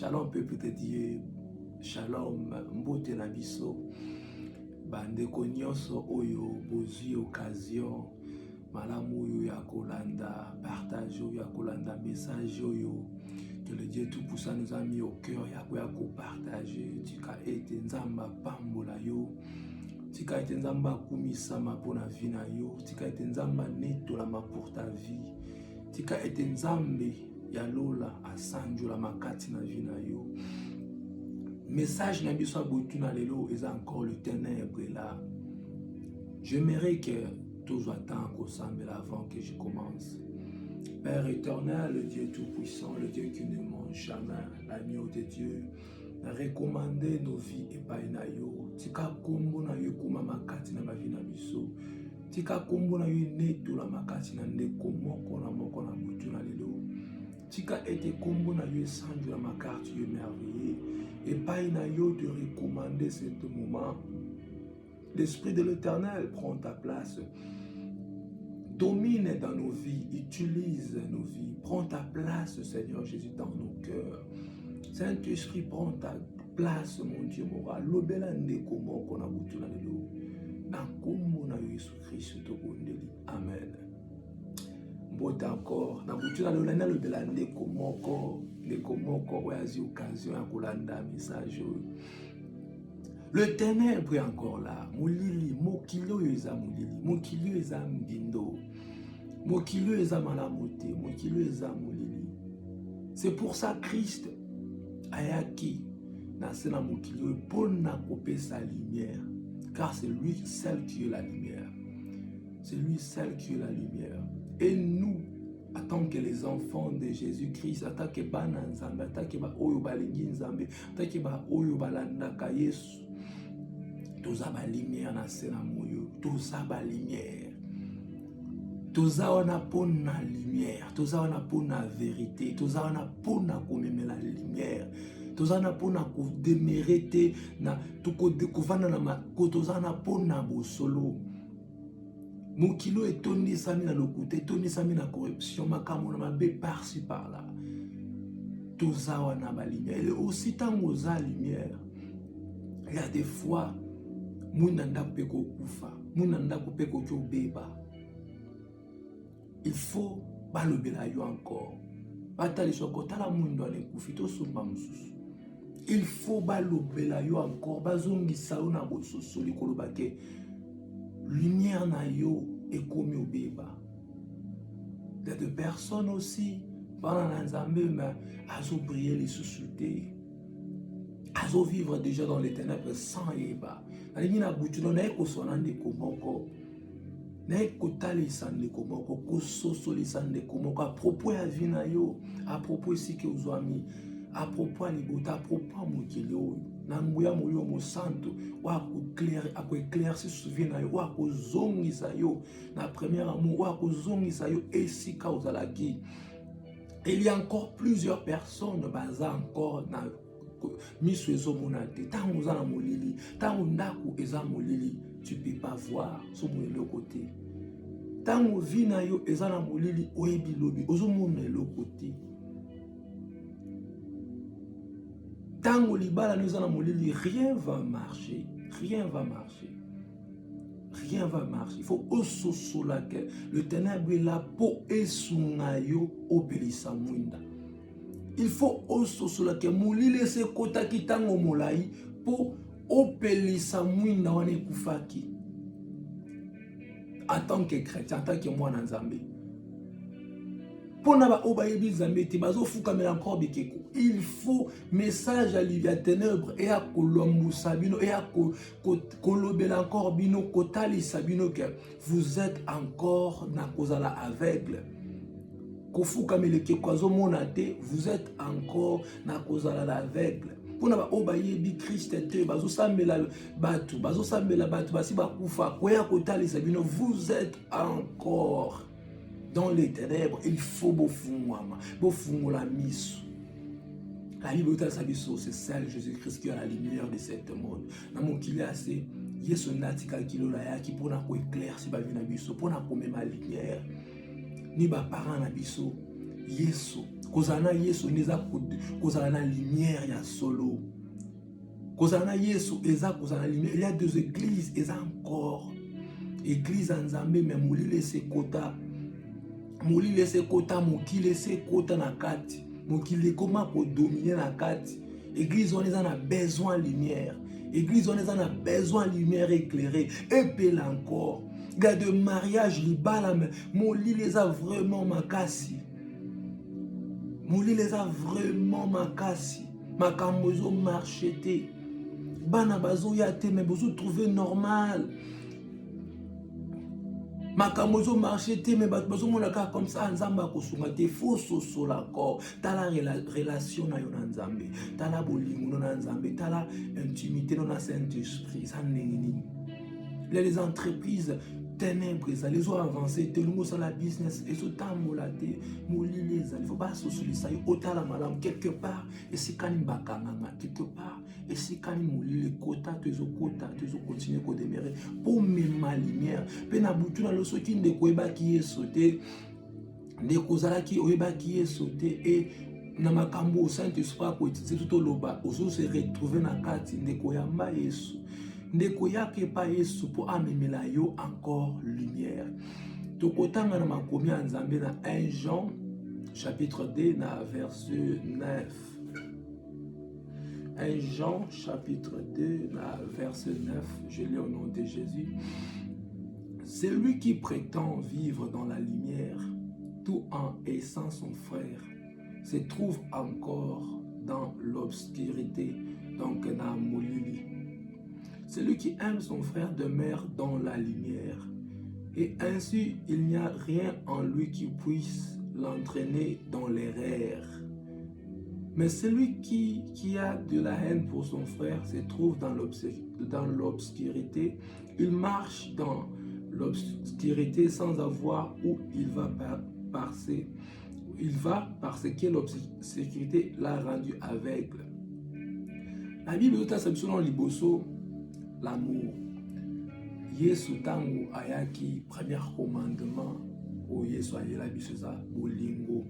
Shalom peuple de Dieu, shalom mbote na biso, bandeko nyonso oyo bozwi occasion, malamu oyo ya kolanda, partage oyo ya kolanda, message oyo, que le Dieu Tout-Puissant nous a mis au cœur ya partager, tika ete nzamba pambola yo, tika ete nzamba kumisama pona vie na yo, tika ete nzamba netolama pour ta vie, tika ete nzambe ya lola asanjola makati na vie na yo. Message na biso abotu na lelo est encore le ténèbre là. J'aimerais que tous attendent ensemble avant que je commence. Père éternel, le Dieu tout-puissant, le Dieu qui ne mange jamais, l'agneau de Dieu, recommander nos vies et pas na yo. Tika kombo na yo kuma makati na vie na biso. Tika kombo na yo neto la makati na ndeko moko na botu na lelo. Tika ete kombo na yo sanjo la makati yo merveilleux. Et pas na yo de recommander ce moment. L'Esprit de l'Éternel prend ta place. Domine dans nos vies, utilise nos vies. Prends ta place, Seigneur Jésus, dans nos cœurs. Saint-Esprit, prends ta place, mon Dieu moral. Lobela ndeko moko na butu na lelo. Na kombo na Yesu Christ to bondeli. Amen. Mbote encore. Na butu na lelo na lobela ndeko moko oyazi occasion ya kolanda message. Le ténèbre est encore là. Molili, mokilo eza molili, mokilo eza mbindo, mokilo eza malamote, mokilo eza molili. C'est pour ça Christ ayaki na sena mokilo pona kope sa lumière, car c'est lui seul qui est la lumière. C'est lui seul qui est la lumière. Et nous, en tant que les enfants de Jésus-Christ, en tant que bana nzambe, en tant que ba oyo balingi nzambe, en tant que ba oyo balandaka Yesu, toza ba lumière na sena moyo, toza ba lumière. Toza wana pona lumière, toza wana pona vérité, toza wana pona komemela lumière. Toza wana pona ko démériter na toko découvrir na mako, toza wana pona bosolo. Mokilo etondi sami na lokuta, etondi sami na corruption, makambo na mabe par-ci par-là. Toza wana ba lumière. Et aussi tango za lumière. Il y a des fois Munanda peko kufa, munanda peko beba. Il faut balobela yo encore. Batali soko tala mundo ane kufito sumba mususu. Il faut balobela yo encore. Bazongi sauna bososo likolo bake. Lumière na yo ekomi obeba. Il y a des personnes aussi pendant l'ensemble mais azo briller les sociétés. Azo vivre déjà dans les ténèbres sans yeba. Alingi na butuno na eko sonande komoko. Na eko tali sande komoko, ko soso li sande komoko à propos ya vie na yo, à propos si ke uzwami, à propos ya libota, à propos mokili oyo. Na nguya moyo mo santo, wa ko éclairci souvi na yo, wa ko zongisa yo na premier amour, wa ko zongisa yo esika ozalaki. Il y a encore plusieurs personnes baza encore na miso ezo monate tango uzana molili tango ndako eza molili tu peux pas voir so molili côté tango vina yo ezana molili oyebi lobi ozo mona le côté tango libala no ezana molili rien va marcher, rien va marcher, rien va marcher. Il faut ososola que le ténèbre est là pour esunga yo obelisa mwinda. Il faut aussi que moulile se kota kitango molai pour opelisa mwinda wane kufaki. En tant que chrétien, en tant que moi nzambe. Pour naba obayebi nzambe ti bazo fuka mela encore bikeko. Il faut message à l'ivia ténèbre et à kolombu sabino et à kolobela encore bino kotali sabino que vous êtes encore na kozala aveugle. Vous êtes encore na kozala l'aveugle. Pour na ba obayebi Christ te bazo sambela batu basi ba kufa koya kotali sabino, vous êtes encore dans les ténèbres. Il faut la miso. La Bible c'est celle Jésus-Christ qui est la lumière de cette monde. Na mon kili assez yeso natika kilo la ya ki pour éclaircir ba vie na biso, pour na komema lumière. Ni ba parents na biso Yesu. Kozana Yesu neza kozana na lumière ya solo. Kozana Yesu eza kozana lumière. Il y a deux églises, eza encore. Église en Nzambe mais molile se kota. Molile se kota, mokile se kota na kati. Mokile koma ko dominer na kati. Église on a besoin de lumière. Église on a besoin de lumière éclairée. Et puis là encore. Gars de mariage, libala, molile les a vraiment makasi. Molile les a vraiment makasi. Makambozo marchete. Bana bazo yate mais bozo trouver normal. Makamozo marchete mais bazo monaka comme ça nzamba kosunga te faux soso l'accord. Tala relation na yo na nzambe. Tala bolingo na nzambe. Tala intimité na Saint-Esprit. Ça nini. Les entreprises ténèbres, les ont avancé, tout le monde la business, et tout le temps, il ne faut pas se solliciter, autant la malam, quelque part, et si quand il quelque part, et si quand il les quotas, tu continues à démarrer, pour ma lumière, penaboutou dans le soutien de Koeba qui est sauté, de Kozala qui est sauté, et Namakambo, Saint-Esprit, c'est tout au loba, aux autres se retrouver dans la carte, de Koyamba Yesu. Ndeko yake pa Yesu po amemela yo encore lumière. Tokotanga na makomi ya Nzambe na 1 Jean chapitre 2 na verset 9. 1 Jean chapitre 2 na verset 9, je lis au nom de Jésus. Celui qui prétend vivre dans la lumière tout en haïssant son frère se trouve encore dans l'obscurité, donc na molili. Celui qui aime son frère demeure dans la lumière, et ainsi il n'y a rien en lui qui puisse l'entraîner dans l'erreur. Mais celui qui a de la haine pour son frère se trouve dans l'obscurité. Il marche dans l'obscurité sans savoir où il va passer. Il va parce que l'obscurité l'a rendu aveugle. La Bible est dans Liboso. L'amour. Yesu tangu ayaki premier commandement o Yesu ayela bisoza bolingo.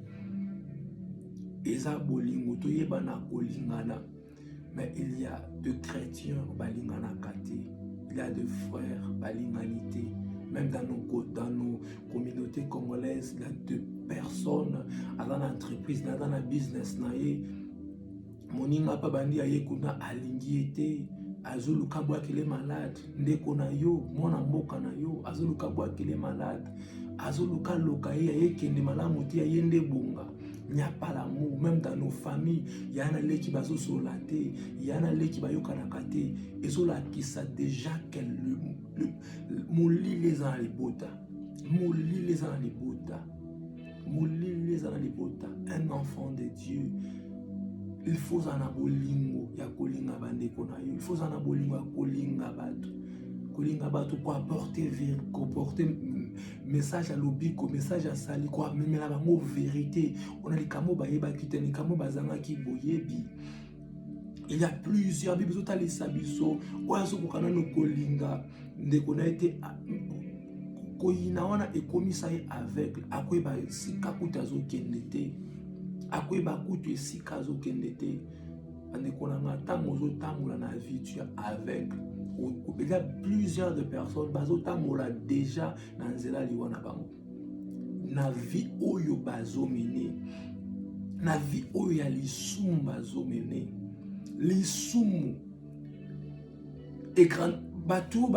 Eza bolingo to yebana kolingana. Mais il y a de chrétiens balingana kate. Il y a de frères balinganité. Même dans nos communautés congolaises, il y a de personnes dans l'entreprise, dans la business naie. Moninga pa bandi ayekuna alingiete. Azuluka bwa kile malade ndeko na yo mwana mboka na yo azuluka bwa kile malade azuluka loka ye kende malamu ti yende bunga nyapa l'amour même dans nos familles yana leki bazo solate yana leki bayokana kate ezola kisa déjà quel moli les en libota moli les en libota moli les en libota un enfant de Dieu. Il faut en abolingo ya kolinga bandeko na yo. Il faut en abolingo ya kolinga batu. Kolinga batu ko apporter message à lobiko, message à sali ko memela bango vérité. On a les kamo ba yeba kiteni kamo bazanga ki boyebi. Il y a plusieurs bibles les sabiso oyazo ko kana no kolinga ndeko na été koyina wana ekomisa ye aveugle akoyeba sika kutazo kendete. Akoye bakutu esika zo kendete andeko na ntango zo tamola na vie tu es aveugle. Il y a plusieurs de personnes bazo tamola déjà na nzela liwana bango na vie oyo bazo mene na vie oyo ya lisumu bazo mene lisumu écran bato yo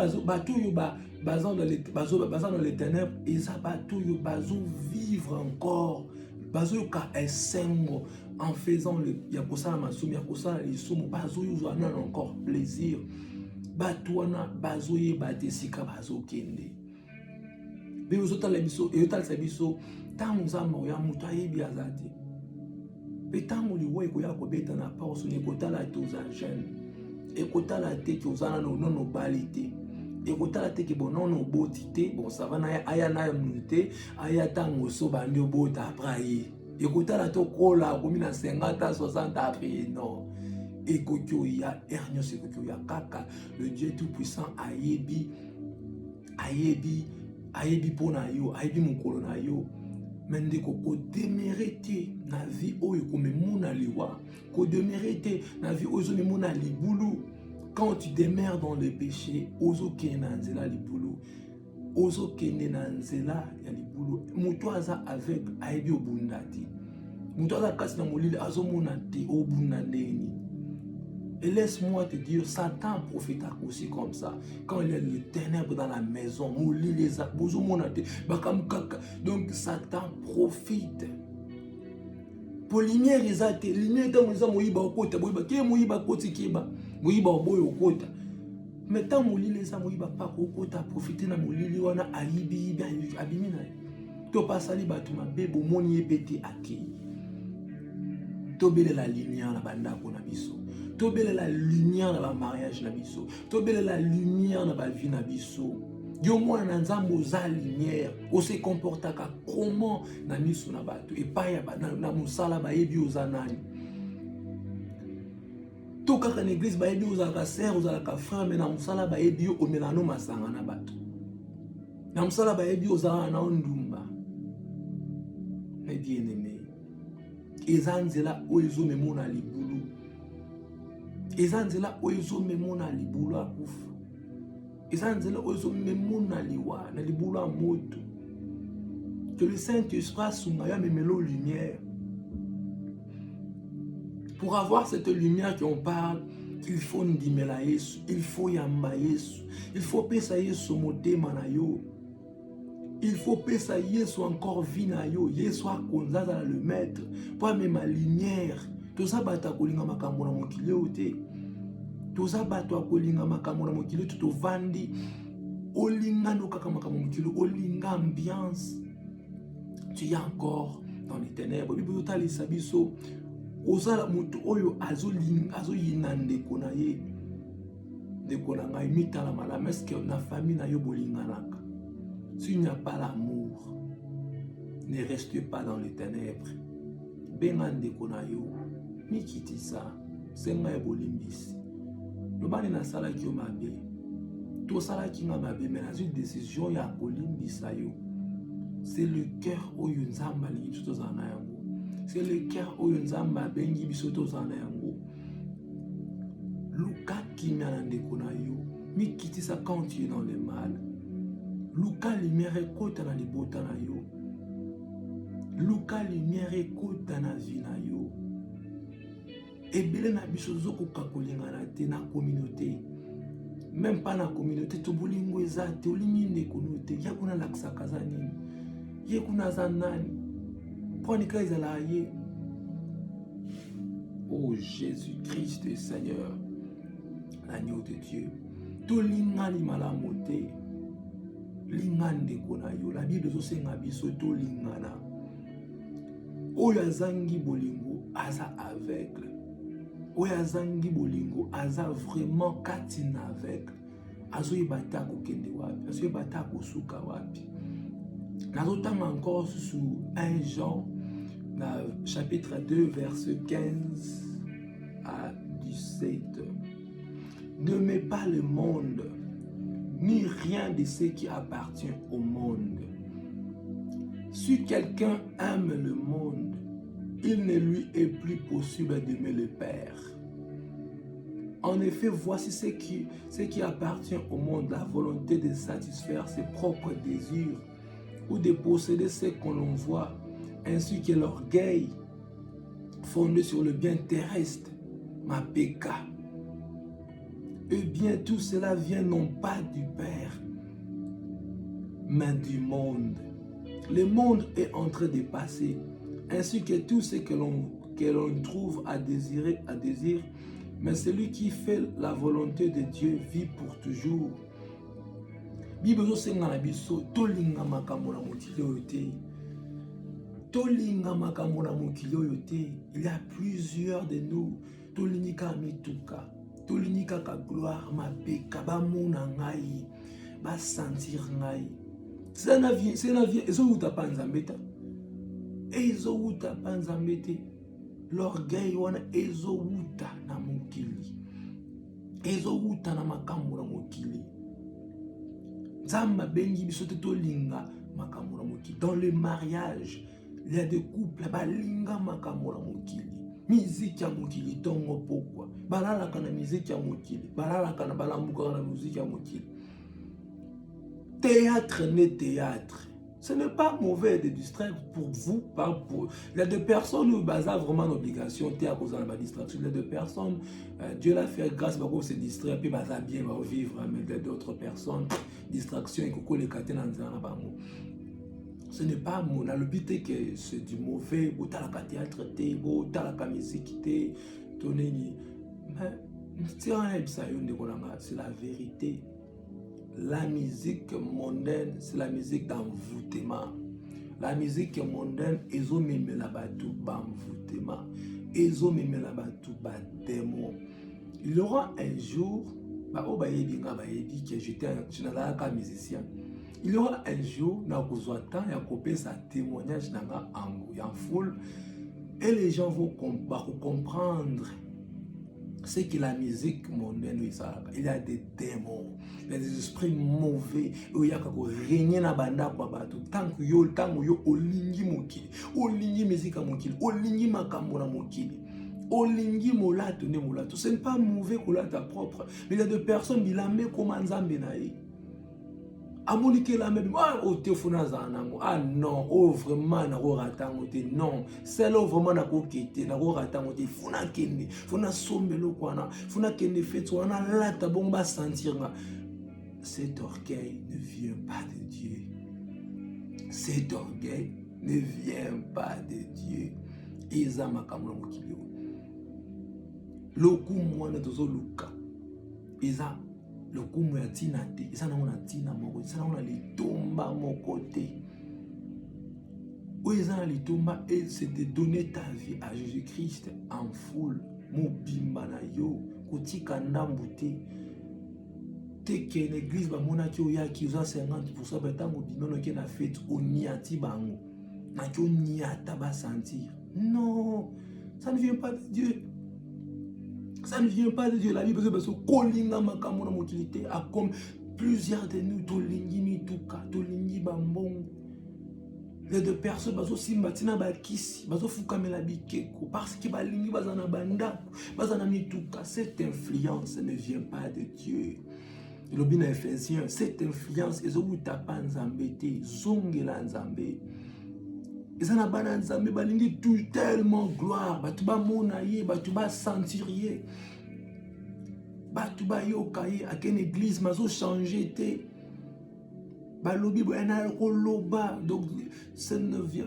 bazan dans les ténèbres et ça bato yo bazo vivre encore. Bazo ka esengo en faisant le yakosa masumi yakosa lisumu bazo yo encore plaisir batwana bazo ye batesika bazo kende be uzotala biso e yotalisa biso tangu nzambo ya mutu ayebi azate pe tangu liwe ko yakobeta na porso ne kotala te aux jeunes e kotala te ki ozana no balite et kotala te ki bonono botité bon ça va na aya na munité aya tango so bandi obota après et kotala to kola komi na 50 60 après non et kokyo ya ernyo se kokyo ya kaka le Dieu tout puissant ayebi pona yo ayebi mukolo na yo Mende ko démériter na vie oyo ko memuna liwa, ko démériter na vie oyo memuna libulu. Quand tu demeures dans le péché, ozo kena nzela libulu. Ozo kene na nzela ya libulu. Mutu aza avec aibi obundati. Mutu aza kasi na molili azomona te obundandeni. Et laisse-moi te dire, Satan profite aussi comme ça. Quand il y a les ténèbres dans la maison, donc Satan profite. Pour lumière, lumière dans moyiba okota, moyiba ke moyiba koti keba, moyiba oboyo okota. Mais tant molili les moyiba pas okota profiter na molili wana ayibi abimina. To pasali batuma bebo moni epete aki. To bele la lumière na banda kona biso. Tobele la lumière dans le mariage na biso. Tobele la lumière dans la vie na biso. Yo mwana na nzambo za lumière. O se comporta ka comment na miso na bato. Et pas ya na musala ba yebi ozanani. To kaka na église ba yebi ozalaka sœur, ozalaka frère, mais na musala ba yebi o melano masanga na bato. Na musala ba yebi ozalaka na ondumba. Mes bien-aimés. Ezanzela o ezo memona libulu. Ezanzela oyo memona libulu akufa. Ezanzela oyo memona liwa na libulu moto. Que le Saint-Esprit sumaya memelo lumière. Pour avoir cette lumière qu'on parle, il faut ndimela Yesu, il faut yamba Yesu, il faut pesa Yesu motema na yo. Il faut pesa Yesu encore vie na yo. Yesu akonzaza le maître pour amener ma lumière. Toza bata kolinga makambo na mokili ote. Toza bata kolinga makambo na mokili to vandi. Olinga no kaka makambo mokili, olinga ambiance. Tu es encore dans les ténèbres. Bible totali sabiso. Ozala mutu oyo azo yinande kona ye. De kona ngai mitala malama eske na famille na yo bolinganaka. S'il n'y a pas l'amour, ne reste pas dans les ténèbres. Bengande kona yo. Mikiti sa, senga ya bolimbisi. Lobani na sala ki yo mabe. To sala ki nga mabe, mais na une décision ya kolimbisa yo. C'est le cœur oyo nzamba lingi biso tozana yango. C'est le cœur oyo nzamba bengi biso tozana yango. Luka kimia na ndeko na yo. Mikiti sa quand tu es dans le mal. Luka lumière ekota na libota na yo. Luka lumière ekota na vie na yo. Ebele na biso zoko kakolingana te na communauté. Même pas na communauté to bolingo ezate olingi ndeko note ya kuna laksa kazani. Ye kuna zanani. Poni ka ezala ye. Oh Jésus-Christ Seigneur, l'agneau de Dieu. To lingani malamote. Lingande kona yo. La Bible zosenga biso to lingana. Oyo azangi bolingo aza aveugle. Oyazangi bolingo aza vraiment katina avec azo ibata ko kende wapi azo ibata ko suka wapi. Nazotanga encore sous 1 Jean chapitre 2 verset 15 à 17. Ne mets pas le monde ni rien de ce qui appartient au monde. Si quelqu'un aime le monde, il ne lui est plus possible d'aimer le Père. En effet, voici ce qui appartient au monde, la volonté de satisfaire ses propres désirs ou de posséder ce qu'on l'on voit, ainsi que l'orgueil fondé sur le bien terrestre, ma péca. Eh bien, tout cela vient non pas du Père, mais du monde. Le monde est en train de passer, ainsi que tout ce que l'on trouve à désirer, mais celui qui fait la volonté de Dieu vit pour toujours. Bible senga na biso tolinga makambo na mokili oyo te. Tolinga makambo na mokili oyo te. Il y a plusieurs de nous tolinika mituka, tolinika ka gloire mapeka bamona ngai, ba sentir ngai. C'est na vie ezo uta panzambeta. Ezo uta panzambete. L'orgueil wana ezo uta na mokili. Ezo uta na makambo na mokili. Nzamba bengi biso te tolinga Dans le mariage, il y a des couples, balinga makamura mokili. Musique ya mokili tongo pourquoi? Balala kana musique ya mokili, balala kana balambuka na musique ya mokili. Théâtre n'est théâtre. Ce n'est pas mauvais de distraire pour vous, pas pour. Il y a des personnes où basent vraiment l'obligation, tu à cause de la distraction. Il y a des personnes, Dieu l'a fait grâce à se distraire, puis basent bien, va vivre, mais il y a d'autres personnes, distraction et que les caténes en ce n'est pas mon. Le but est que c'est du mauvais, ou t'as la théâtre, ou t'as la musique, mais c'est la vérité. La musique mondaine, c'est la musique d'envoûtement. La musique mondaine, ils ont même la batou d'envoûtement. Ils ont même la batou démon. Il y aura un jour, que j'étais un musicien. Il y aura un jour, il y a un témoignage en foule, et les gens vont comprendre ce que la musique mondaine, il y a des démons, il y a des esprits mauvais, il y a régner na banda kwa batu tanku yo olingi mokili, olingi musique mokili, olingi makambo na mokili, olingi molato ne molato. Ce n'est pas mauvais que ta propre, mais il y a des personnes qui l'amènent comme un nzambe na ye. Amonike la même, oh tefuna zanango, ah non, oh vraiment na ko ratango te, non, c'est là vraiment na ko kete, na ko ratango te, funa kende, funa sombelo kwana, funa kende fetu, wana lata bomba sentir nga. Cet orgueil ne vient pas de Dieu. Cet orgueil ne vient pas de Dieu. Eza makamula mokili. Loku mwana tozo luka. Eza le coup ya tina te, ça n'a pas tina moko, ça n'a pas litomba moko te. Oui, ça n'a litomba et c'est de donner ta vie à Jésus-Christ en foule. Mobimba na yo, kotika ndambu te. Te que l'église ba mona ki oya ki uza 50% beta mobimba ki na fête oniati bango. Na ki oniata ba sentir. Non, ça ne vient pas de Dieu. Ça ne vient pas de Dieu. La Bible dit parce que kolinga makamona motilité a comme plusieurs de nous tolingi mituka, tolingi bambong. Les deux personnes bazo simbatina bakisi, bazo fukamela bikeko parce que balingi bazana banda, bazana mituka. Cette influence ne vient pas de Dieu. Le bina Ephésiens, cette influence est où tapa nzambe te, zongela nzambe. Et ça n'a pas d'ensemble, balingi tout tellement gloire, batuba monaye, batuba sentirier, batuba yokaye, à quelle église mazo changé te, balobi boyana koloba. Donc ça ne vient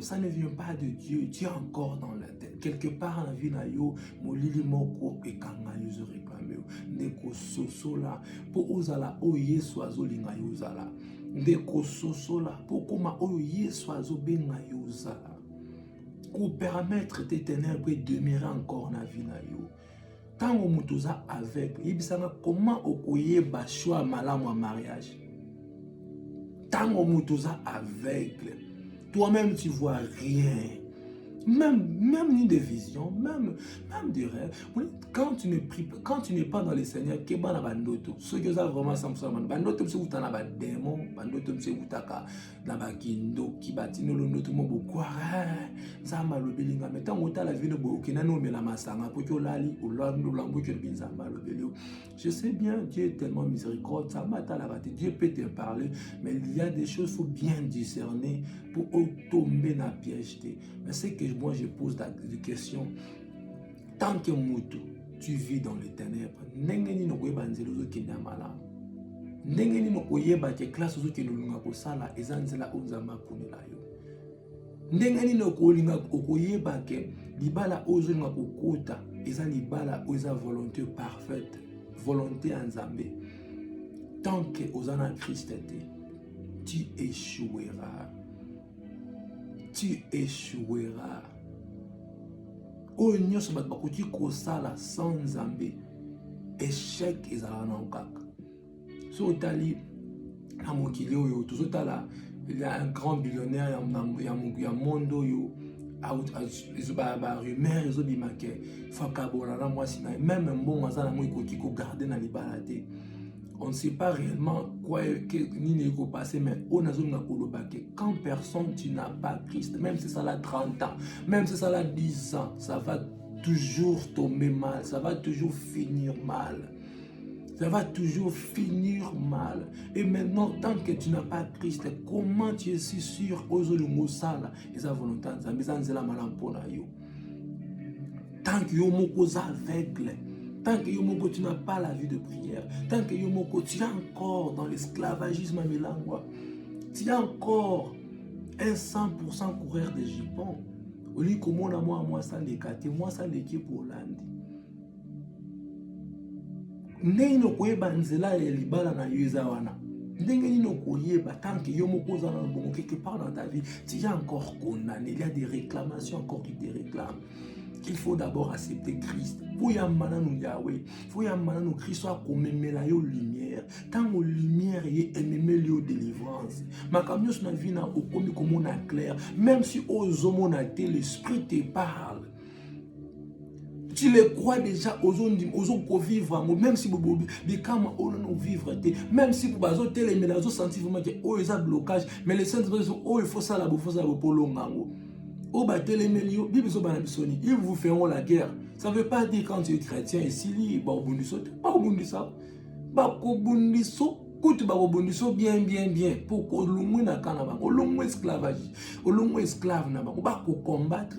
pas de Dieu. Tu es encore dans la tête. Quelque part en la vie na yo, molili moko e kanga yo zo réclamer, ndeko soso la, po ozala oye soazo linga yo zala. Ndeko soso la, pokoma oyo yesu azobenga yo zala. Ko permettre tes ténèbres demeurer encore na vie na yo. Tango mutuza avec, yebisanga comment okoyeba choix malamu en mariage. Tango mutuza aveugle, toi-même tu vois rien. Même ni de vision, même de rêve. Quand tu ne pries, quand tu n'es pas dans le Seigneur, que ban bandoto. Ceux qui ont vraiment samson bandoto c'est utana ba démon, bandoto c'est utaka na ba kindo ki batino londo mo beaucoup. Ça m'a le belinga mais tant autant la vie ne bo kina no mela masanga po ko lali o lando lambo ko binza ma le belio. Je sais bien Dieu est tellement miséricordieux, ça m'a la bataille. Dieu peut te parler, mais il y a des choses faut bien discerner pour tomber dans piège. Mais c'est que moi je pose des questions. Tant que Moutou, tu vis dans les ténèbres, n'engeni no koyeba nzela zo kenya mala. N'engeni no koyeba ke classe zo kenya lunga ko sala ezanzela onzamba punela yo. N'engeni no kolinga koyeba ke libala ozo nga kokota eza libala oza volonté parfaite, volonté nzambe. Tant que ozana Christ tu échoueras. Tu échoueras. Oyo nyonso bato bakoki kosala sans nzambe, échec ezala na okaka. So otali na mokili oyo tozotala un grand billionnaire ya mondo oyo ba rumeur ezobima ke fakabola na mwasi na même mbongo aza na moi ekoki kogarde na libala te. On ne sait pas réellement quoi ni passer, mais on a quand personne tu n'as pas Christ, même si ça a 30 ans, même si ça a 10 ans, ça va toujours tomber mal, ça va toujours finir mal. Ça va toujours finir mal. Et maintenant, tant que tu n'as pas Christ, comment tu es si sûr aux sala et sa volonté tant que tu es aveugle, tant que tu n'as pas la vie de prière, tant que tu es encore dans l'esclavagisme à Milangwa, tu es encore un 100% coureur de jupons. Au lieu que moi ça les kate, moi ça les qui pour l'andi. Ndenge no koyeba nzela ya libala na yo eza wana. Ndenge nino koyeba tant que yo moko za na bongo quelque part dans ta vie, tu es encore condamné, il y a des réclamations encore qui te réclament. Il faut d'abord accepter Christ. Pour yamana nous Yahweh, faut yamana nous Christ soit comme yo lumière. Tant que lumière est aimé yo délivrance. Ma camion na vie na okomi comme on a clair, même si aux hommes na té l'esprit te parle. Tu les crois déjà aux autres vivre, même si vous vivre, même si vous avez senti vraiment que oh il y a blocage, mais les saints oh il faut ça là, il faut ça pour l'ongango. Oh bah ils vous feront la guerre. Ça ne veut pas dire quand tu es chrétien et si pas au bundisa, pas au bundiso. Écoute, bien, pour que l'homme n'a qu'un avant, l'homme esclavage, l'homme esclave n'a pas combattre.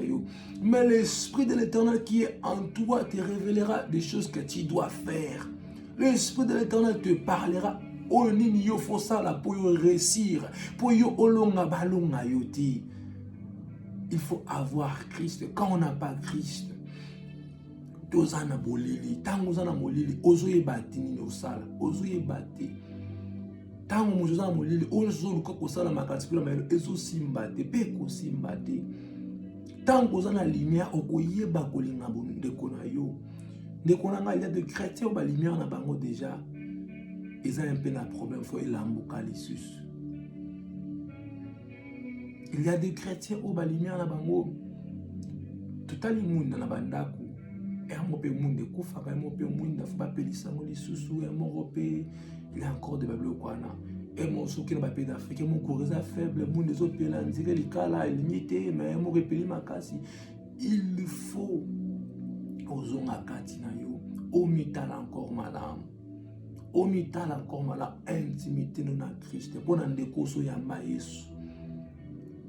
Mais l'esprit de l'Éternel qui est en toi te révélera des choses que tu dois faire. L'esprit de l'Éternel te parlera. Oh, il faut ça là pour réussir, pour il faut avoir Christ. Quand on n'a pas Christ, tozana bolili, tangozana molili, ozoye batini no sala, ozoye bati. Tango mozozana molili, ozo luka kosala makatipula maelo, ezo simbate, peko simbate. Tango ozana lumière, okoyeba kolinga ndeko na yo. Ndeko na nga, il y a de chrétiens ba lumière na bango déjà. Ils ont un peu de problème, faut elambuka lisus. Il y a des chrétiens au lumière na bango. Tout le monde na bandaku. Et un peu monde kufa, un peu monde faut pas payer ça les sous un européen. Il y a encore des bablo kwana. Et mon souki na papier d'Afrique, mon courrier faible, mon des autres pays là, dire les cas là limité, mais mon repeli makasi. Il faut aux onakati na yo, au mital encore madame. Au mital encore malade, intimité non à Christ. Pour n'en décoso yamba Yesu.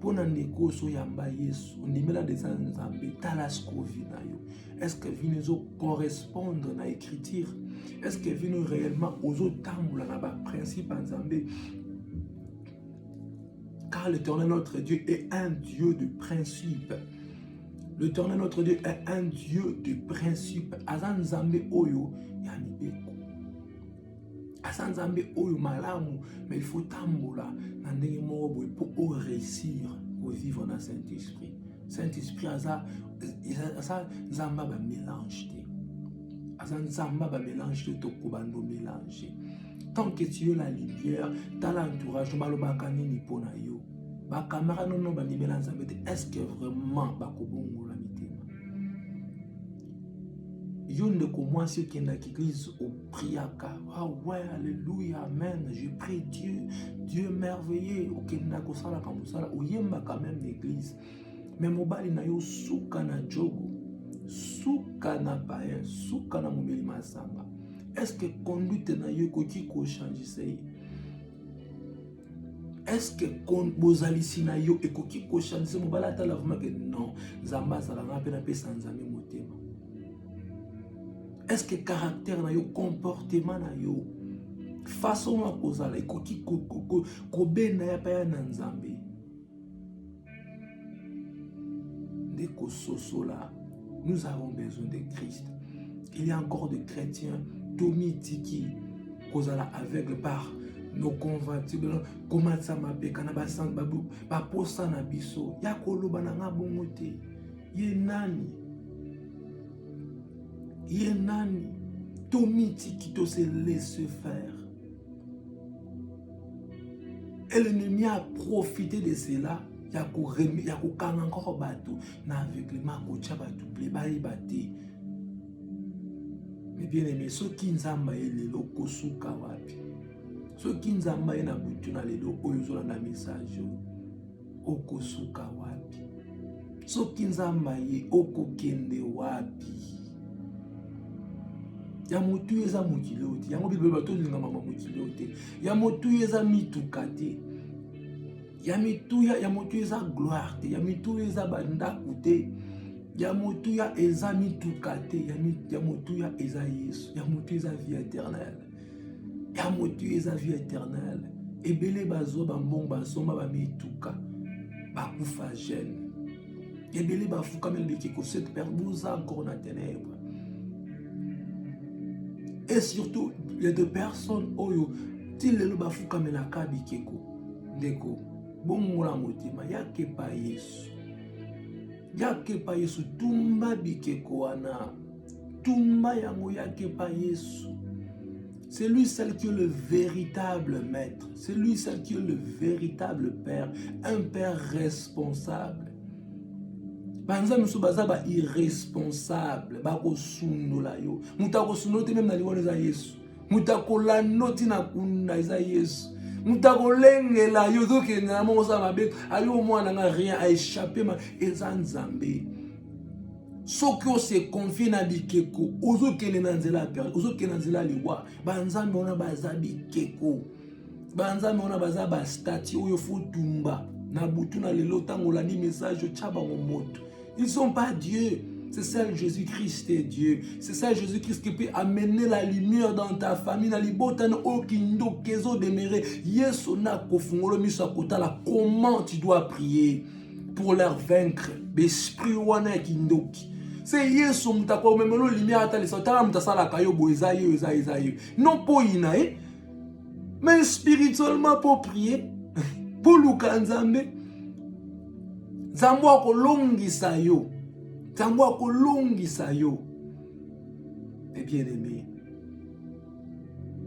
Pour n'en décoso yamba Yesu. On dit mais là des anzambe talascovi na yo. Est-ce que vinezo correspondre à l'écriture? Est-ce que vino réellement aux autres tamboula na ba principe anzambe? Car l'Éternel notre Dieu est un Dieu de principe. L'Éternel notre Dieu est un Dieu de principe. Azanzambe oyo yani beko. Azanzambe oyo malamu, mais il faut tamboula na ndenge moko pour réussir au vivre dans Saint-Esprit. Saint-Esprit aza zamba ba mélange te. Aza zamba ba mélange te to kubando mélange. Tant que tu es la lumière, dans l'entourage, balobaka nini pona yo. Ba camarade non ba libela nzambe te. Est-ce que vraiment ba kobongola mitema? Yo ne comment ceux qui dans l'église au priaka. Ah ouais, alléluia, amen. Je prie Dieu, Dieu merveilleux. OK, ndako sala comme ça, o yemba quand même l'église. Mais mobali na yo suka na jogo. Suka na païen, suka na mobili masamba. Est-ce que conduite na yo koki ko changer ça? Est-ce que bozalisi na yo ekoki ko changer mobali atala vraiment que non, zamba sala na pe na pe sanzami motema. Est-ce que caractère na yo, comportement na yo, façon à kozala ekoki ko bena ya pa ya na nzambe? Deko sosola, nous avons besoin de Christ. Il y a encore des chrétiens domitiki kozala aveugle par nos convertibles. Comment ça m'appelle kana ba sang babu ba posa na biso ya koloba na ngabongo te. Ye nani domitiki to se laisse faire. Et l'ennemi a profité de cela. Ya ko kanga encore bateau na aveuglement ko tcha bateau ple ba ibate. Mais bien aimé, soki nzamba ye lelo kosuka wapi. Soki nzamba ye na butu na lelo oyo na message okosuka wapi. Soki nzamba ye okokende wapi. Ya motu eza mokili ote. Yango Bible bato linga mama mokili ote. Ya motu eza mituka te. Ya motu eza gloire te. Ya motu eza bandaku te. Ya motu eza mituka te. Ya motu eza Yesu. Ya motu eza vie éternelle. Ya motu eza vie éternelle. Ebele bazo bambong basomba ba mituka. Bakufa jeune. Ebele bafuka mel bikeko cette perdouze encore na ténèbres. Et surtout, les deux personnes, oyo, ti lelo bafuka melaka bikeko, ndeko, bongola motima, yake pa Yesu. Yake pa Yesu, tumba bikeko wana, tumba yango yake pa Yesu. C'est lui seul qui est le véritable maître, c'est lui seul qui est le véritable père, un père responsable. Banza musu baza ba irresponsable ba ko sundola yo muta ko sunoti même na liwona za Yesu muta ko la noti na kuna za Yesu muta ko lengela yo doke na mo sa mabe ayo mwana nga rien a échappé ma ezanzambe soko se confie na bikeko ozo kele na nzela per ozo kele na nzela liwa banzambe ona baza bikeko banzambe ona baza ba statue oyo futumba na butu na lelo tango la ni message chaba moto. Ils ne sont pas Dieu. C'est seul Jésus-Christ est Dieu. C'est seul Jésus-Christ qui peut amener la lumière dans ta famille. Comment tu dois prier pour leur vaincre? C'est Yesu mutako même lo lumière ata lesotala mutasala kayo boza yo. Non pour inae, mais spirituellement pour prier, pour lukanzambe. Zambo akolongisa yo. Zambo akolongisa yo. Et bien aimé,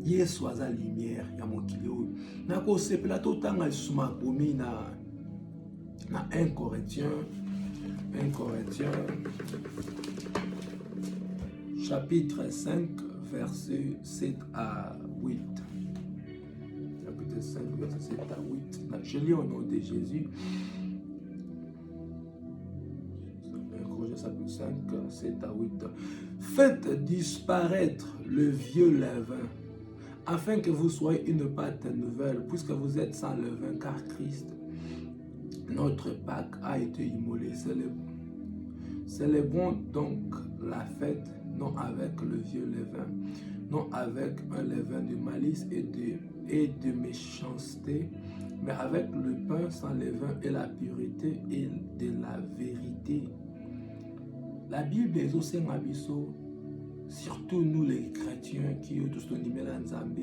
Yesu aza lumière ya mokili oyo. Nako sepela totanga suma komi na 1 Corinthiens chapitre 5 verset 7 à 8. Chapitre 5 verset 7 à 8. Je lis au nom de Jésus. 5, 7 à 8. Faites disparaître le vieux levain, afin que vous soyez une pâte nouvelle, puisque vous êtes sans levain, car Christ, notre Pâque, a été immolé. Célébrons donc la fête, non avec le vieux levain, non avec un levain de malice et de méchanceté, mais avec le pain sans levain et la pureté et de la vérité. La Bible est aussi un abisso, surtout nous les chrétiens qui ont tous le numéro d'Anzambe,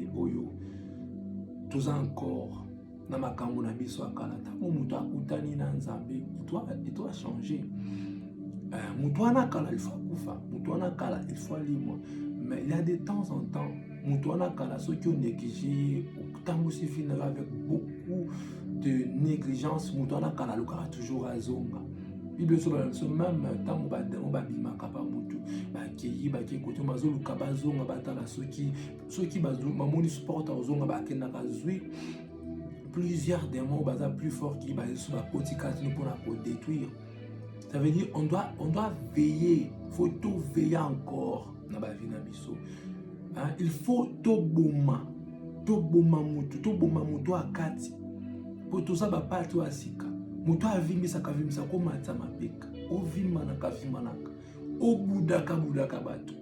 tous encore, dans ma kambo na biso akalata, mutu akutani na Nzambe, il doit changer. Mutu anakala il faut kufa, mutu anakala il faut libre. Mais il y a de temps en temps, mutu anakala ceux qui ont négligé, tango suffit avec beaucoup de négligence, mutu anakala lokara toujours à zonga. Bible so même tango bademo babimaka pa mutu bakeyi côté mazolu kabazonga batala soki bazolu mamoni sport ozonga bakendaka zwi plusieurs démons baza plus forts qui bazo ba kotikati pour la détruire. Ça veut dire on doit veiller, faut tout veiller encore na ba vie na biso. Il faut to boma mutu akati pour tout ça ba pas to asika. Mutu avimbisa kavimbisa komata mapeka ovimana kavimanaka obudaka bato.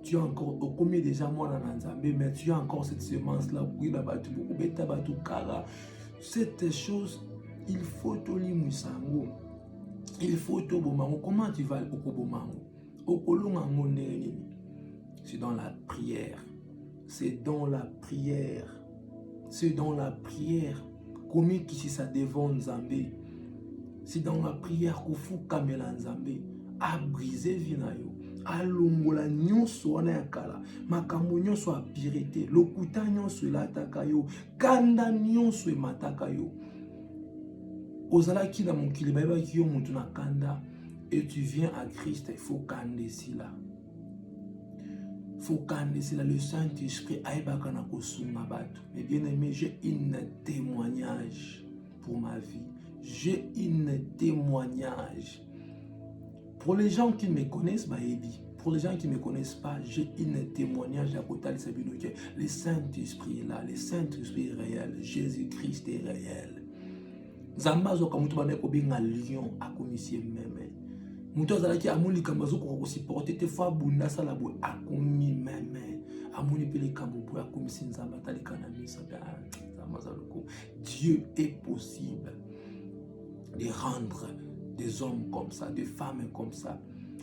Tu as encore au combien déjà moi na Nzambe, mais tu as encore cette semence là pour la bato beaucoup beta bato kara. Cette chose il faut to limusango, il faut to bomango. Comment tu vas au bomango okolonga ngoneli? C'est dans la prière, c'est dans la prière, c'est dans la prière. Comment qui ça devant Nzambe? C'est dans la prière qu'il faut kamela Nzambe a briser vinayo, a longola nyonso wana yakala, makambo nyonso a pirete, lokuta nyonso lataka yo, kanda nyonso emataka yo. Ozala ki na mokili bayeba ki yo mutu na kanda et tu viens à Christ, il faut kande si là. c'est le Saint-Esprit aïbaka na kosunga bato. Mais bien aimé, j'ai un témoignage pour ma vie. J'ai un témoignage. Pour les gens qui me connaissent, pour les gens qui ne me connaissent pas, j'ai un témoignage à côté de Sabino. Le Saint-Esprit est là, le Saint-Esprit est réel, Jésus-Christ est réel. Zambazo kamutu bana ko benga lion akomisie meme. Mutu azalaki amoni kambazo ko supporter te fa bunda sala bo akomi meme. Amoni pele kambo bo akomisi nzamba tali kana misa da zamazaloko. Dieu est possible de rendre des hommes comme ça, des femmes comme ça.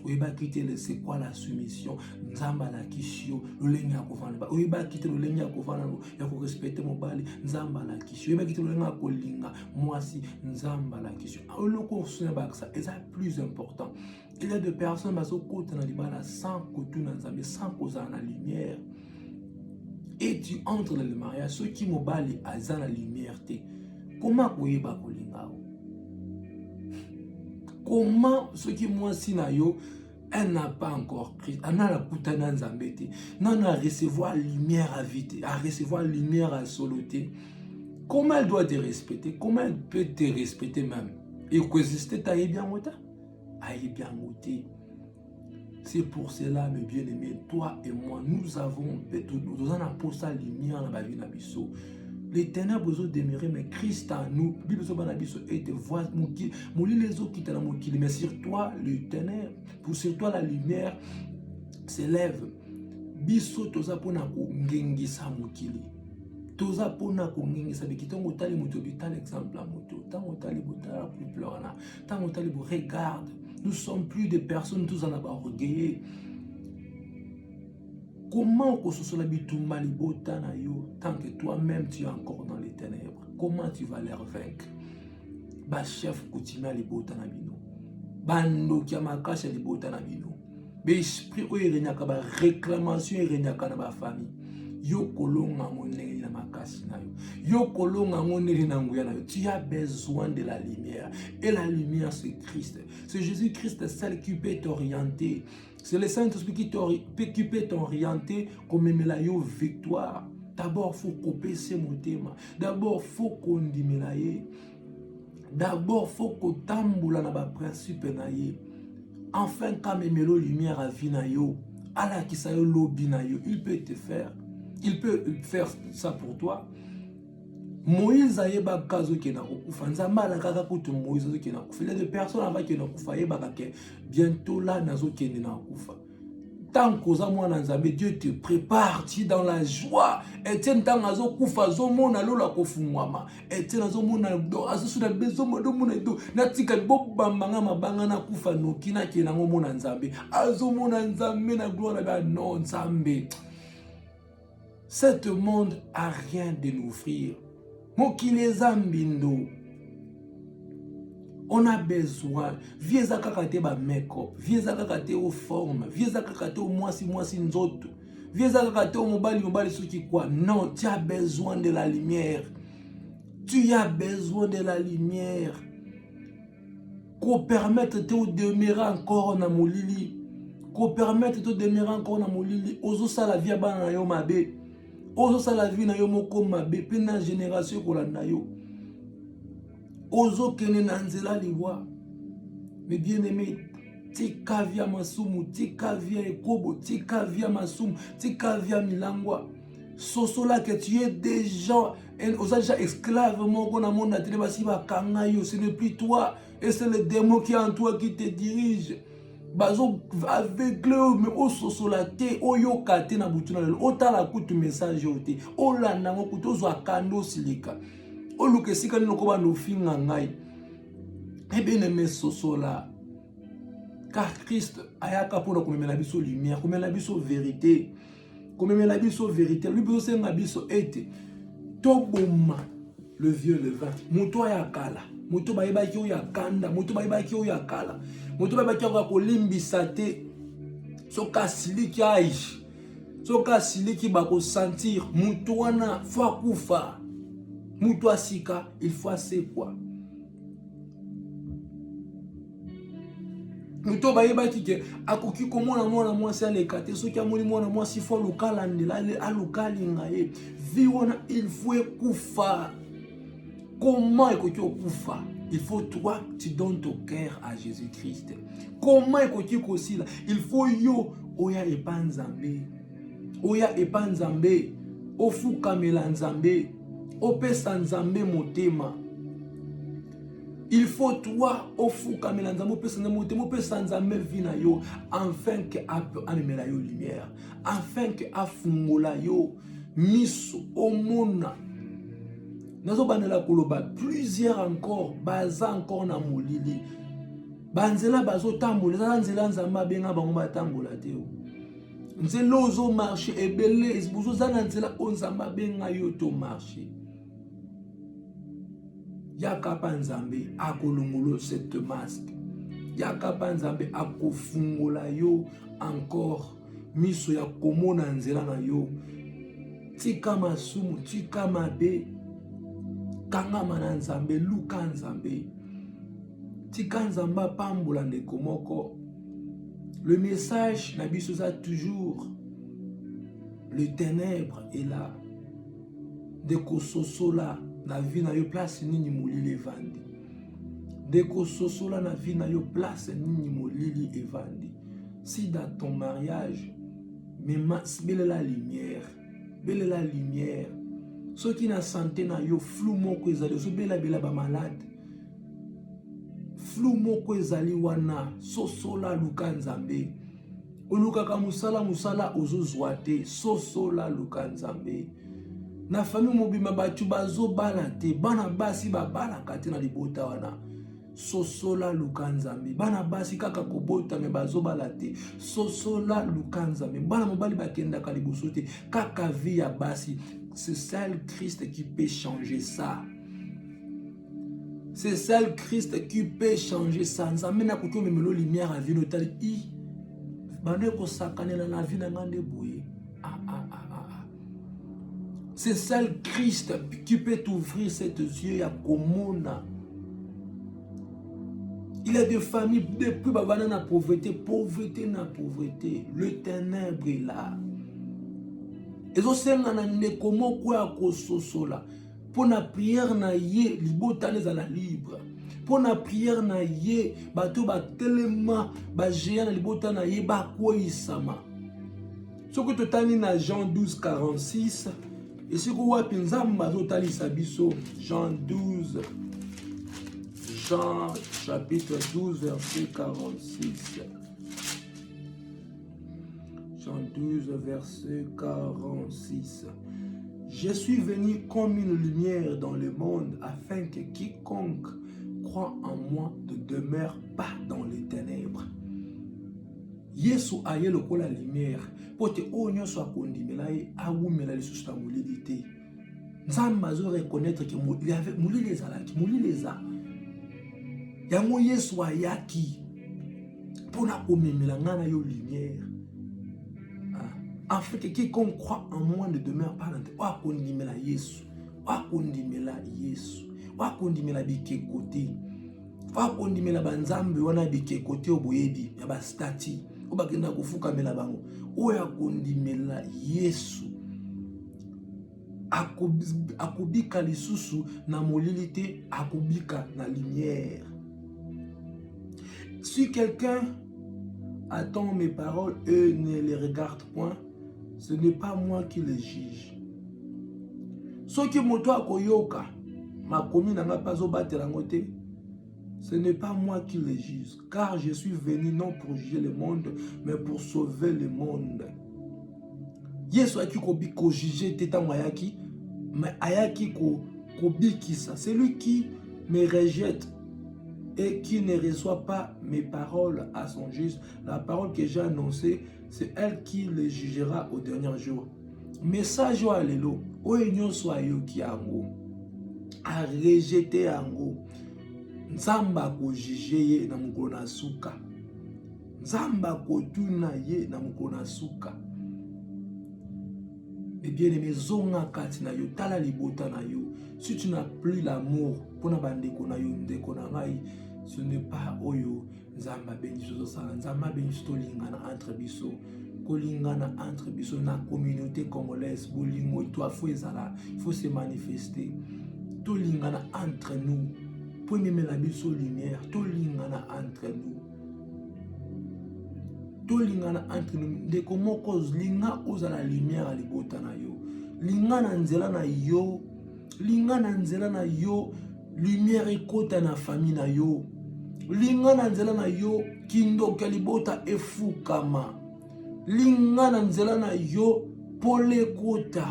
Oiba quitter le c'est quoi la soumission? Nzamba la kishio, le lenga kovana. Oiba quitter le lenga kovana, ya ko respecter mon bali, nzamba la kishio. Oiba quitter le lenga kolinga, moi si nzamba la kishio. Le cours ça, et ça plus important. Il y a des personnes qui sont côté dans libala sans côté dans nzamba, sans cause en la lumière. Et tu entres dans le mariage, ceux qui m'ont bali à la lumière, comment oiba kolinga? Comment ceux qui moi si nayo elle n'a pas encore Christ, elle n'a la koutana nzambete, non à recevoir lumière à vite, à recevoir lumière à soloter. Comment elle doit te respecter? Comment elle peut te respecter même? Et coexister t'aille bien mota, aille bien moté. C'est pour cela, mes bien-aimés, toi et moi, nous avons pour ça lumière dans la vie d'Abisso. Les ténèbres ont demeuré, mais Christ en nous. Bible et te voit les eaux qui t'ont mais sur toi le ténèbre, sur toi la lumière s'élève. Biso toza pona ko ngengisa mukili. Toza pona ko ngengisa bikitongo tali moto bital exemple la moto. Tango tali botala plus pleurana. Tango tali bo regarde. Nous sommes plus des personnes tous en avoir orgueillés. Comment tant que toi-même tu es encore dans les ténèbres? Comment tu vas les vaincre? Ba chef coutumier les botana bino. Bando qui a makache les botana bino. Be esprit o irenyaka ba réclamation irenyaka na ba famille. Yo kolonga moneli na makasi na yo. Yo kolonga moneli na nguya na yo. Tu as besoin de la lumière. Et la lumière c'est Christ. C'est Jésus-Christ celle qui peut t'orienter. C'est le Saint-Esprit qui peut t'orienter comme la victoire. D'abord, il faut couper ses mots. D'abord, il faut qu'on dise. D'abord, il faut qu'on tamboula na ba principe na ye. Enfin, quand même la lumière à vie na yo, ala ki sa yo lobi na yo, il peut te faire. Il peut faire ça pour toi. Moïse a yeba kazo ki na kufa. Nzamba la kaka kutu Moïse ki na kufa. Il y a des personnes avant qui na kufa yeba kake bientôt là nazo ki na kufa. Tant qu'osa moi nzambe Dieu te prépare, tu es dans la joie. Et tiens tant nazo kufa zo mona lola kofungwama. Et tiens nazo mona do azo suna bezo modo mona do. Natika bob bambanga mabanga na kufa no kina ki na mona nzambe. Azo mona nzambe na gloire na non nzambe. Cet monde a rien de nous offrir. On a besoin. Viens à kakate ba make-up. Viens à kakate au forme. Viens à kakate au moisi nzoto. Viens à kakate au mobile ce qui quoi. Non, tu as besoin de la lumière. Tu as besoin de la lumière. Qu'on permette de demeurer encore na molili. Qu'on permette de demeurer encore na molili. Ozo sa la vie ba na yo mabe. Ozo sa la vie na yo moko mabe. Pe na génération ko la na yo. Ozo kene nanzela liwa. Mais bien aimé, tika via masumu, tika via ekobo, tika via masumu, tika via milangwa. Soso là que tu es déjà, déjà esclave, mon qu'on a mon atelier, ce n'est plus toi, et c'est le démon qui est en toi qui te dirige. Bazo aveugle mais o soso la te o yokate na butuna le o tala kutu message yote o la na ngo kuto zo akando silika o luke sika ni lokoba no finga ngai e bien aimé soso la car Christ ayaka pour komemela biso lumière komemela biso vérité komemela biso vérité lui biso senga biso ete toboma le vieux levain moto ya kala moto bayeba ki o ya kanda moto bayeba ki o ya kala moto bayeba ki o kolimbisa te soka siliki aish soka siliki bako sentir moto wana faut akufa moto asika il faut asekwa Muto bayebaki ke akoki komona mwana mwasi aleka te soki amoni mwana mwasi fo alukalandela alukalinga ye vi wana il faut ekufa. Comment ekoki okufa? Il faut toi tu donnes ton cœur à Jésus-Christ. Comment ekoki kosila? Il faut yo oya epa Nzambe. Oya epa Nzambe, ofukamela Nzambe, opesa Nzambe motema. Il faut toi ofukamela Nzambe, opesa Nzambe motema, opesa Nzambe vina yo, afin que amemela yo lumière, afin que afungola yo miso omona. Nazo bandela koloba plusieurs encore baza encore na molili. Banzela bazo tambola, za nzela Nzambe benga bango batambola te. Nzela ozo marcher ebele, esbuzo za nzela Nzambe benga yo to marcher. Yakapa Nzambe akolongolo cette masque. Yakapa Nzambe akofungola yo encore miso ya komona nzela na yo. Tika masumu, tika mabe. Kangama na Nzambe, luka Nzambe. Tika Nzambe pambola ndeko moko. Le message na biso ça toujours. Le ténèbre est là. Deko sosola na vie na yo place nini molili evandi. Deko sosola na vie na yo place nini molili evandi. Si dans ton mariage, belle la lumière. Belle la lumière. Ceux qui na santé na yo flou moko ezali, so bela ba malade. Flou moko ezali wana, sosola luka Nzambe. Oluka ka musala ozozwa te, sosola luka Nzambe. Na famille mobima batu bazo bala te, bana basi babala kate na libota wana. Sosola luka Nzambe. Bana basi kaka kobota me bazo bala te, sosola luka Nzambe. Bana mobali bakenda ka liboso te, kaka vie ya basi. C'est seul Christ qui peut changer ça. C'est seul Christ qui peut changer ça. Nzambe na koki omemelo lumière à vie notali i. Bande ko sakanela na vie na ngande boye. C'est seul Christ qui peut t'ouvrir cette yeux ya komona. Il y a des familles depuis bavana na pauvreté, pauvreté na pauvreté. Le ténèbre est là. Ezo senga na ndeko moko ya kososola. Pour la prière na ye, libota ezala libre. Pour la prière na ye, bato ba telema, ba géant na libota na ye, ba koisama. Soko totani na Jean 12, 46. Et si vous voyez Nzamba zotali sabiso, Jean 12, Jean chapitre 12, verset 46. Jean 12, verset 46. Je suis venu comme une lumière dans le monde afin que quiconque croit en moi ne demeure pas dans les ténèbres. Yesu aye lokola lumière. Pote onyo so akondimela ye awumela lisusu na molili te. Nzambe azo reconnaître que molili ezalaki, molili eza. Yango Yesu ayaki pona komemela ngana yo lumière. Afin que quiconque croit en moi ne demeure pas dans le ténèbre. Wakondimela Yesu, wakondimela Yesu, wakondimela bike kote, wakondimela banzambe wana bike kote oboyebi ya ba stati. Obakenda kufukamela bango. Oya kondimela Yesu. Akobika lisusu na molili te, akobika na lumière. Si quelqu'un attend mes paroles et ne les regarde point, ce n'est pas moi qui les juge. Soki moto akoyoka makomi nanga pazo batela ngote, ce n'est pas moi qui les juge, car je suis venu non pour juger le monde, mais pour sauver le monde. Yesu aki ko juger teta mayaki, mais ayaki ko bikisa. Celui qui me rejette et qui ne reçoit pas mes paroles à son juste, la parole que j'ai annoncée, c'est elle qui le jugera au dernier jour. Message wa lelo, oyo nyonso ayoki yango, a rejeté yango. Nzamba ko juge ye na mukolo na suka. Nzamba ko tuna ye na mukolo na suka. Et bien aimé, zonga kati na yo, tala libota na yo. Si tu n'as plus l'amour pour na bandeko na yo, ndeko na ngai, ce n'est pas oyo Nzamba béniso ça, Nzamba béniso lingana entre biso. Kolingana entre biso na communauté congolaise, bolingo toi il faut se manifester. To lingana entre nous. Pour même la biso lumière, to lingana entre nous. To lingana entre nous. De comment cause linga oza la lumière à libota na yo. Lingana nzela na yo. Lingana nzela na yo. Lumière ekota na famille na yo. Lingana nzela na yo. Kindo kalibota efukama. Lingana nzela na yo. Pole kota.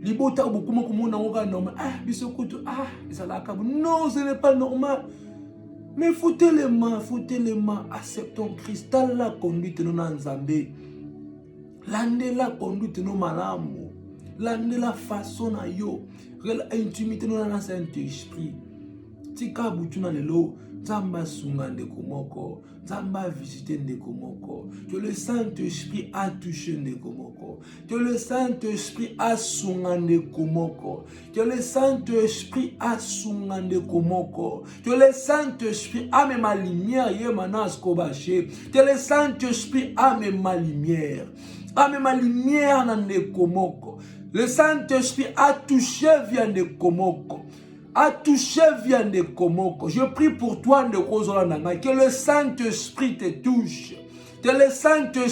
Libota beaucoup komona ngoka normal. Ah, biso kutu. Ah, ezalaka. Non, ce n'est pas normal. Mais foutez les mains, acceptons Christ. La conduite nous dans Nzambe. Lande la conduite nous malamu. Lande la façon na yo. Intimité nous dans le Saint-Esprit. Tika butuna lelo. Nzamba sunga ndeko moko. Nzamba visiter ndeko moko. Que le Saint-Esprit a touché ndeko moko. Que le Saint-Esprit a sunga ndeko moko. Que le Saint-Esprit a sunga ndeko moko. Que le Saint-Esprit a même ma lumière yemanas kobaché. Que le Saint-Esprit a même ma lumière. A même ma lumière na ndeko moko. Le Saint-Esprit a touché via ndeko moko. A touché via de Komoko. Je prie pour toi, que le Saint-Esprit te touche. Que le Saint-Esprit